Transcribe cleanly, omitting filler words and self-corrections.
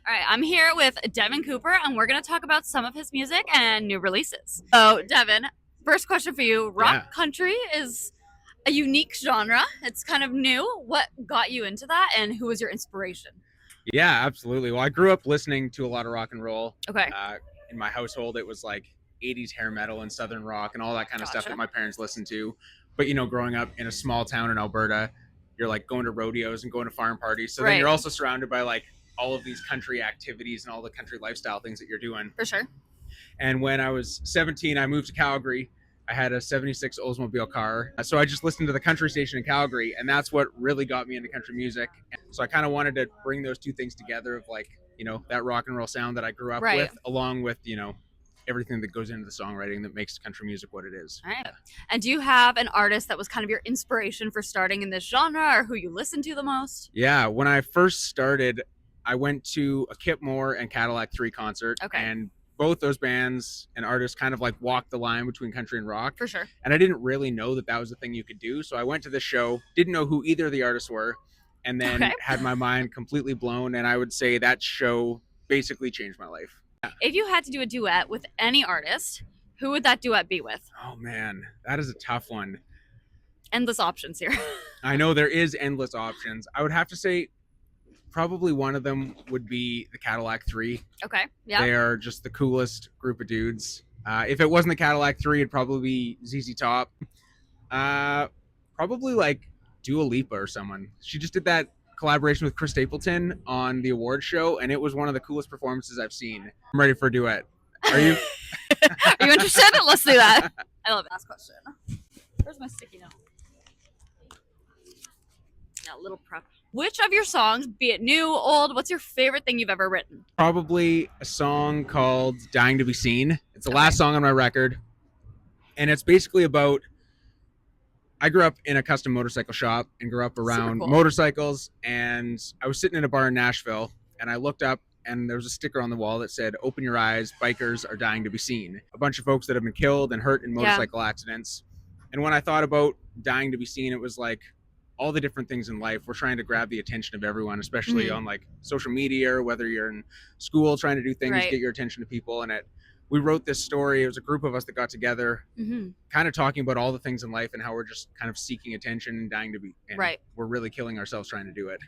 All right, I'm here with Devin Cooper, and we're going to talk about some of his music and new releases. So, Devin, first question for you. Yeah. Rock country is a unique genre. It's kind of new. What got you into that, and who was your inspiration? Yeah, absolutely. Well, I grew up listening to a lot of rock and roll. Okay, In my household, it was like 80s hair metal and southern rock and all that kind of stuff that gotcha. my parents listened to. But, growing up in a small town in Alberta, you're like going to rodeos and going to farm parties. So then Right, you're also surrounded by like all of these country activities and all the country lifestyle things that you're doing. for sure. And when I was 17, I moved to Calgary. I had a 76 Oldsmobile car. So I just listened to the country station in Calgary, and that's what really got me into country music. So I kind of wanted to bring those two things together of like, that rock and roll sound that I grew up Right. with, along with, everything that goes into the songwriting that makes country music what it is. All right. And do you have an artist that was kind of your inspiration for starting in this genre, or who you listen to the most? Yeah, when I first started, I went to a Kip Moore and Cadillac 3 concert. Okay. And both those bands and artists kind of like walked the line between country and rock. For sure. And I didn't really know that that was a thing you could do. So I went to the show, didn't know who either of the artists were, and then Okay. had my mind completely blown. And I would say that show basically changed my life. If you had to do a duet with any artist, who would that duet be with? Oh man, that is a tough one. Endless options here. I know there is endless options. I would have to say probably one of them would be the Cadillac 3. Okay. Yeah. They are just the coolest group of dudes. If it wasn't the Cadillac 3, it'd probably be ZZ Top. Probably like Dua Lipa or someone. She just did that collaboration with Chris Stapleton on the awards show, and it was one of the coolest performances I've seen. I'm ready for a duet. Are you? Are you interested? Let's do that. I love it. Last question. Where's my sticky note? Yeah, little prep. Which of your songs, be it new, old, what's your favorite thing you've ever written? Probably a song called Dying to Be Seen. It's the last song on my record. And it's basically about, I grew up in a custom motorcycle shop and grew up around cool. motorcycles. And I was sitting in a bar in Nashville and I looked up and there was a sticker on the wall that said, "Open your eyes, bikers are dying to be seen." A bunch of folks that have been killed and hurt in motorcycle accidents. And when I thought about dying to be seen, it was like all the different things in life. We're trying to grab the attention of everyone, especially on like social media, or whether you're in school trying to do things, Right. get your attention to people. And we wrote this story. It was a group of us that got together, kind of talking about all the things in life and how we're just kind of seeking attention and dying to be. And Right. We're really killing ourselves trying to do it.